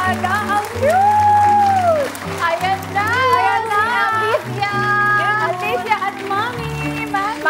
talaga. Ang cute! Ayan na! Ayan na! Alicia! Alicia at Mommy! Mommy!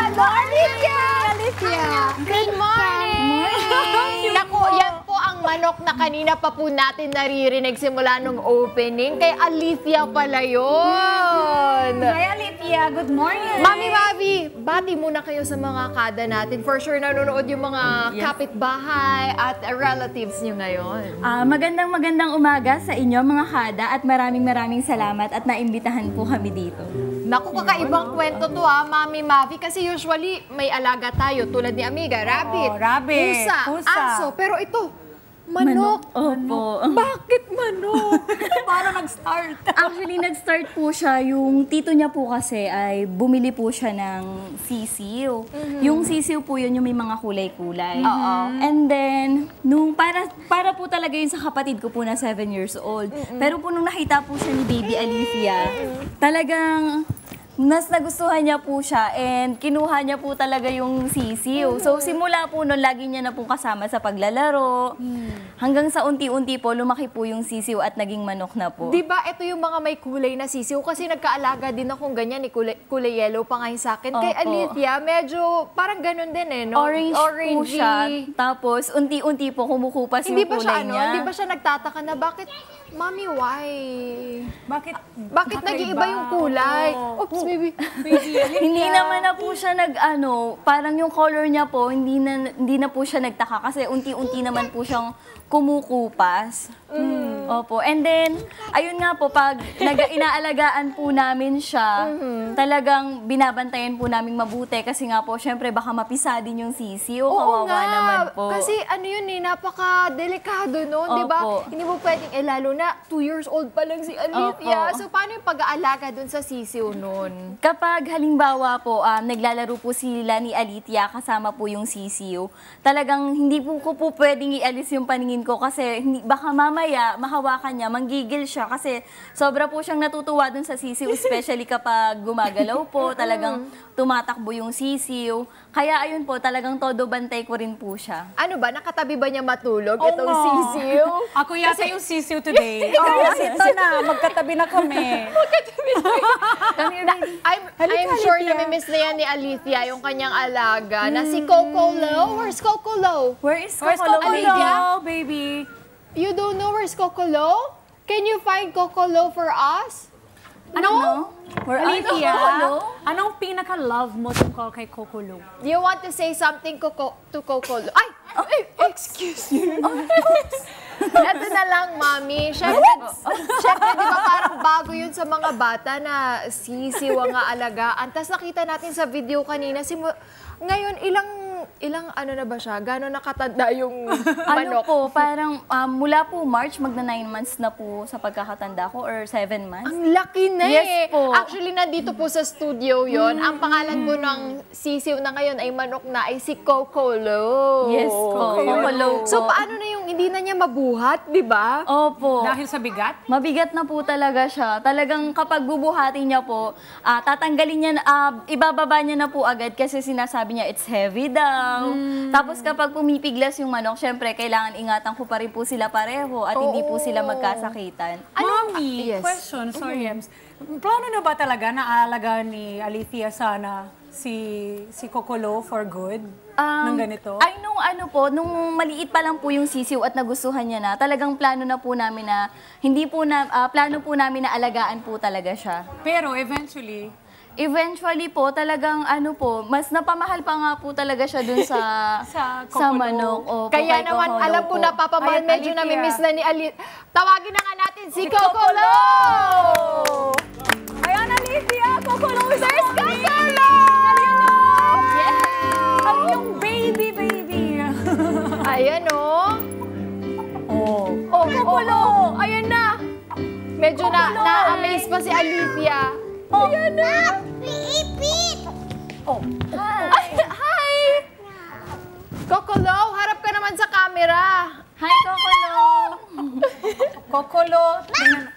Hello, Alicia! Alicia! Good morning! Naku, yan po ang manok na kanina pa po natin naririnig simula nung opening. Kay Alicia pala yun! Hi, Alicia. Good morning. Mami Mavi, bati muna kayo sa mga kada natin. For sure, nanonood yung mga kapitbahay at relatives nyo ngayon. Magandang umaga sa inyo, mga kada, at maraming salamat at naimbitahan po kami dito. Naku, kakaibang kwento to Mami Mavi. Kasi usually, may alaga tayo tulad ni Amiga, rabbit, rabbit, pusa, aso. Pero ito, manok. Opo. Bakit manok? Paano nag-start? Actually, nag-start po siya. Yung tito niya po kasi ay bumili po siya ng sisiw. Yung sisiw po yun, yung may mga kulay-kulay. And then, nung para po talaga yun sa kapatid ko po na 7 years old. Pero po nung nakita po siya ni Baby Alicia, talagang mas nagustuhan niya po siya and kinuha niya po talaga yung sisiw. So simula po noon, lagi niya na po kasama sa paglalaro. Hanggang sa unti-unti po, lumaki po yung sisiw at naging manok na po. Di ba ito yung mga may kulay na sisiw? Kasi nagkaalaga din akong ganyan, kulay yellow pa ngayon sa akin. Kay Opo. Alicia, medyo parang ganun din no? Orange po siya. Tapos unti-unti po kumukupas Hindi yung ba siya kulay niya. Hindi ba siya nagtataka na bakit, Mami, why? Bakit nag-iiba yung kulay? Oops, baby. Hindi naman na po siya parang yung color niya po, hindi na po siya nagtaka kasi unti-unti naman po siyang kumukupas. Opo. And then, ayun nga po, pag inaalagaan po namin siya, talagang binabantayan po namin mabuti kasi nga po, syempre baka mapisa din yung sisiw. Oo Kawawa nga. naman po. Kasi napaka-delikado nun, di ba? Opo. Hindi mo pwedeng, lalo na 2 years old pa lang si Alicia. Opo. So, paano yung pag-aalaga dun sa sisiw nun? Kapag halimbawa po, naglalaro po sila ni Alicia kasama po yung sisiw, talagang hindi po ko po pwedeng ialis yung paningin ko kasi baka mamaya mahawakan niya, manggigil siya kasi sobra po siyang natutuwa dun sa sisiw, especially kapag gumagalaw po, talagang tumatakbo yung sisiw. Kaya ayun po, talagang todo bantay ko rin po siya. Ano ba? Nakatabi ba niya matulog itong sisiw? Ako yata yung sisiw today. Kasi ito na, magkatabi na kami. I'm sure namimiss na yan ni Alicia, yung kanyang alaga, na si Coco Lo. Where's Coco Lo? Where is Where's Coco Coco Lo? Lo, baby? You don't know where's Coco Lo? Can you find Coco Lo for us? Ano? Where are Alicia, Coco Lo? anong pinaka-love mo tungkol kay Coco Lo? Do you want to say something to Coco Lo? Ay! Excuse me. Ito na lang, Mami. Siyempre, di ba parang bago yun sa mga bata na sisiw ang aalagaan. Tapos nakita natin sa video kanina, ngayon, ilang ano na ba siya? Gano'n nakatanda yung manok? Po, parang mula po March, magna 9 months na po sa pagkakatanda ko or 7 months. Ang laki na Yes po. Actually, nandito po sa studio yon. Ang pangalan po ng sisiw na ngayon ay manok na ay si Coco Lo. Yes po, Coco Lo po. So, paano na yung hindi na niya mabuhat, di ba? Opo. Dahil sa bigat? Mabigat na po talaga siya. Talagang kapag bubuhatin niya po, tatanggalin niya, ibababa niya na po agad kasi sinasabi niya it's heavy daw. Tapos kapag pumipiglas yung manok, syempre kailangan ingatan ko pa rin po sila pareho at hindi po sila magkasakitan. Mami, yes. question, sorry, Ems. Plano na ba talaga na aalaga ni Alicia sana si Coco Lo for good? Ng ganito? Ay, nung maliit pa lang po yung sisiw at nagustuhan niya na, talagang plano na po namin na, plano po namin na alagaan po talaga siya. Pero eventually, Po, talagang mas napamahal pa nga po talaga siya dun sa Sa sa Coco Lo. manok. Opo, Kaya kay naman, Coco Lo alam ko po. na papamahal, Ayan, medyo Alicia. namimiss na ni Ali. Tawagin na nga natin si Coco Lo! Ayan, Alicia! Coco Lo! There's Coco Lo! Yeah! ang yung baby. Ayan, Oh, Coco Lo! Ayan na! Medyo na-amaze pa si Alicia. Ayan na! Hi! Coco Lo, harap ka naman sa camera. Hi, Coco Lo! Coco Lo, tingnan.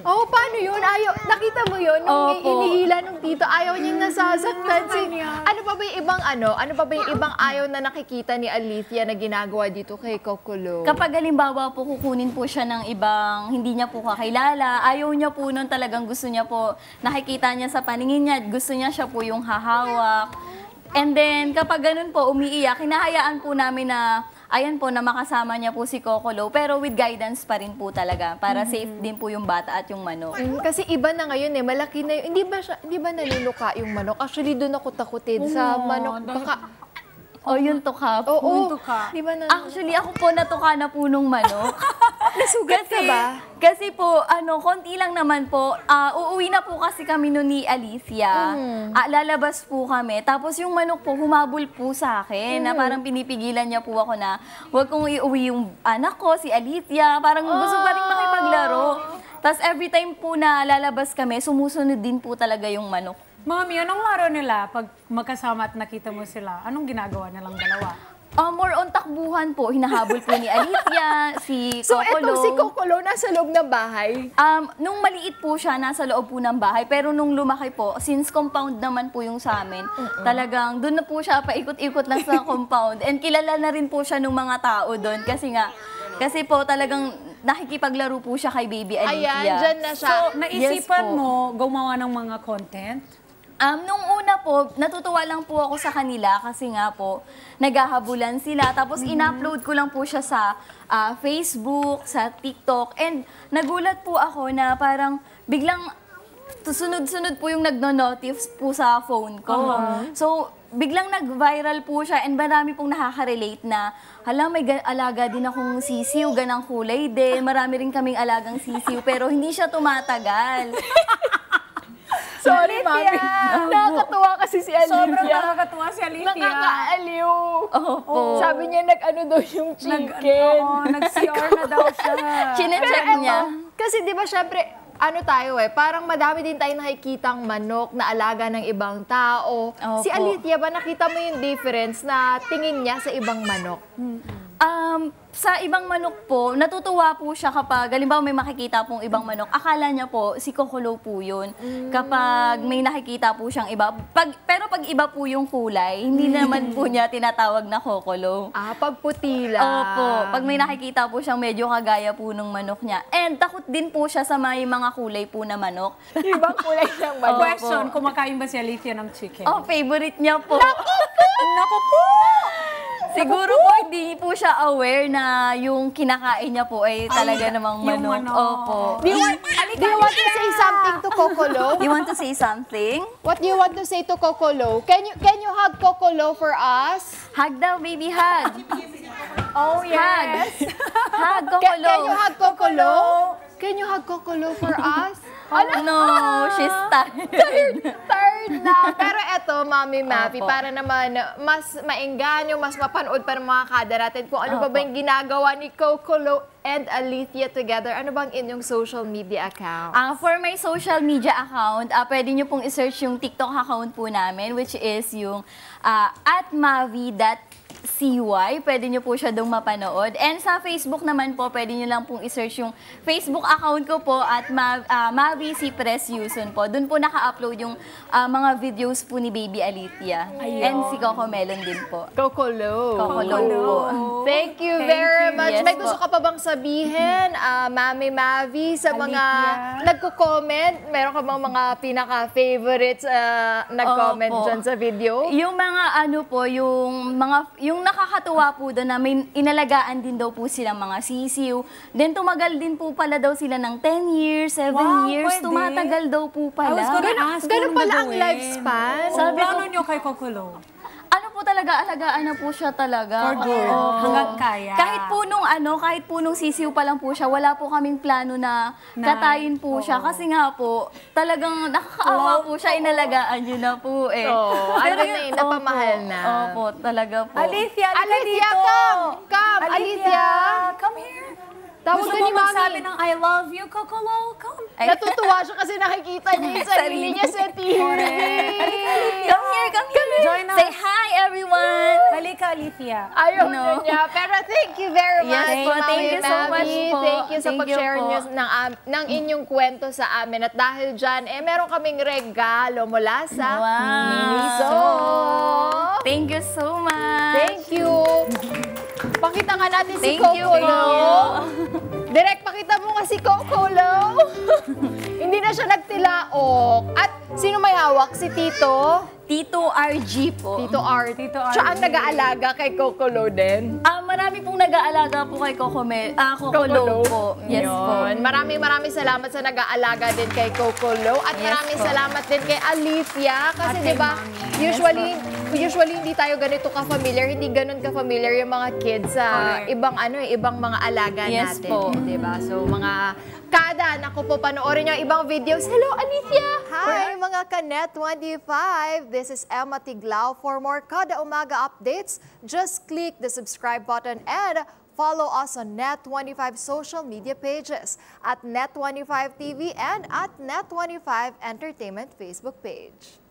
Paano yun? Nakita mo yun? Nung inihila nung tito, ayaw niyang nasasaktan. Ano pa ba yung ibang ayaw na nakikita ni Alethea na ginagawa dito kay Kokolo? Kapag halimbawa po kukunin po siya ng ibang hindi niya po kakilala, ayaw niya po nun talagang gusto niya po, nakikita niya sa paningin niya, gusto niya siya po yung hahawak. And then, kapag ganun po, umiiyak, hinahayaan po namin na, ayan po, na makasama niya po si Kokolo, pero with guidance pa rin po talaga, para safe din po yung bata at yung manok. Kasi iba na ngayon malaki na yun. Hindi ba naninuka yung manok? Actually, doon ako takutid sa manok. Baka, Yung tuka po. Oo. tuka. Di ba Actually, ako po natuka na po nung manok. Nasugat ka ba? Kasi po, konti lang naman po. Uuwi na po kasi kami noon ni Alethea. Lalabas po kami. Tapos yung manok po, humabol po sa akin. Na parang pinipigilan niya po ako na huwag kong iuwi yung anak ko, si Alethea. Parang gusto pa rin makipaglaro. Tapos every time po na lalabas kami, sumusunod din po talaga yung manok. Mami, anong laro nila pag magkasama at nakita mo sila? Anong ginagawa nilang dalawa? More on takbuhan po. Hinahabol po ni Alethea, si So, Kokolo. etong si Kokolo nasa loob ng bahay. Nung maliit po siya, nasa loob po ng bahay. Pero nung lumaki po, since compound naman po yung sa amin, talagang doon na po siya, paikot-ikot lang sa compound. And kilala na rin po siya ng mga tao doon. Kasi po talagang nakikipaglaro po siya kay baby Alethea. Ayan, dyan na siya. So, naisipan Yes po. mo gumawa ng mga content? Nung una po, natutuwa lang po ako sa kanila kasi nga po, naghahabulan sila. Tapos in-upload ko lang po siya sa Facebook, sa TikTok. And nagulat po ako na parang biglang sunod-sunod po yung nagno-notifs po sa phone ko. So, biglang nag-viral po siya and marami pong nakaka-relate na, hala, may alaga din akong sisiw, ganang kulay din. Marami rin kaming alagang sisiw, pero hindi siya tumatagal. Sorry, Mami. Nakakatuwa kasi si Alethea. Sobrang nakakatuwa si Alethea. Nakakaaliw. Opo. Sabi niya, nag-ano daw yung chicken. Nag-CR na daw siya. Chinecheck niya. Kasi di ba, syempre, parang madami din tayong nakikitang manok na alaga ng ibang tao. Si Opo. Alethea ba, nakita mo yung difference na tingin niya sa ibang manok? Sa ibang manok po, natutuwa po siya kapag, halimbawa may makikita pong ibang manok, akala niya po, si Kokolo po yun. Kapag may nakikita po siyang iba. Pero pag iba po yung kulay, hindi naman po niya tinatawag na Kokolo. Pag puti lang. Opo, pag may nakikita po siyang medyo kagaya po ng manok niya. And takot din po siya sa may mga kulay po na manok. Ibang kulay ng manok. Question, kumakain ba si Alethea ng chicken? Favorite niya po. Naku po! Siguro po hindi po siya aware na yung kinakain niya po ay talaga namang yung manok. manok. Opo. Do you want to say something to Kokolo? You want to say something? What do you want to say to Kokolo? Can you hug Kokolo for us? Hug daw, baby, hug. Oh, yes. Hug, Can Kokolo. you hug Kokolo? Can you hug Kokolo for us? No, she's tired. Tired na. Pero eto, Mami Mappy, Opo. para naman mas maengganyo, mas mapanood pa ng mga kada natin kung ano ba yung ginagawa ni Kokolo and Alethea together. Ano bang inyong social media account? For my social media account, pwede nyo pong isearch yung TikTok account po namin, which is yung @mavi.cy. Pwede nyo po siya dong mapanood. And sa Facebook naman po, pwede nyo lang pong isearch yung Facebook account ko po at Mavi Cypress Yuson po. Doon po naka-upload yung mga videos po ni Baby Alethea. And si Coco Melon din po. Kokolo. Kokolo po. Thank you Thank very you. much. Yes May po. gusto ka pa bang sabihin, Mami Mavi, sa mga Alethea? nagko-comment? Meron ka bang mga pinaka-favorites nag-comment Opo. dyan sa video? Yung mga yung nakakatuwa po doon na may inalagaan din daw po silang mga sisiw. Then tumagal din po pala daw sila ng 10 years, 7 Wow, years. pwede. Tumatagal daw po I was pala. gonna ask Ganun anong pala ang gagawin. lifespan? Sabi ko, ano nyo kay Kokolo? Ano po talaga, alagaan na po siya talaga. For good. Opo. Hanggang kaya. Kahit po nung sisiw pa lang po siya, wala po kaming plano na katayin po siya. Kasi nga po, talagang nakakaawa po siya, inalagaan niyo na po eh. Oo, ano na yun, napamahal na. Opo, talaga po. Alethea, Alethea, come! Alethea! come here. Tawag Gusto ka mo ni Mami. magsabi ng I love you, Kokolo? Come. Natutuwa siya kasi nakikita niya yung sarili niya sa TV. Come here. Join us. Say hi, everyone. Halika, Alithia. Ayaw na niya. Pero thank you very much, Yes po, Mami thank you so much Mavi. po. Thank you sa Thank you pag-share po. niyo ng inyong kwento sa amin. At dahil dyan, meron kaming regalo mula sa Wow. Miniso. Thank you so much. Thank you. Pakita nga natin si Thank you, Coco thank Lo. you. Direk, pakita mo nga si Coco Lo. Hindi na siya nagtilaok. At sino may hawak? Si Tito? Tito RG po. Tito R. Tito Siya RG. ang nag-aalaga kay Coco Lo din. Marami pong nag-aalaga po kay Coco Lo po. Yes po. Yun. Maraming salamat sa nag-aalaga din kay Coco Lo. At Yes maraming po. salamat din kay Alithia. Kasi At kay di ba, Mami. usually hindi tayo ganito ka-familiar, hindi ganun ka-familiar yung mga kids sa Correct. ibang mga alaga Yes natin. po. Di ba? So mga kada, naku po, panoorin niyo ang ibang videos. Hello, Alithia! Hi, mga Kanet25! This is Emma Tiglao. For more Kada Umaga updates, just click the subscribe button and follow us on Net25 social media pages at Net25 TV and at Net25 Entertainment Facebook page.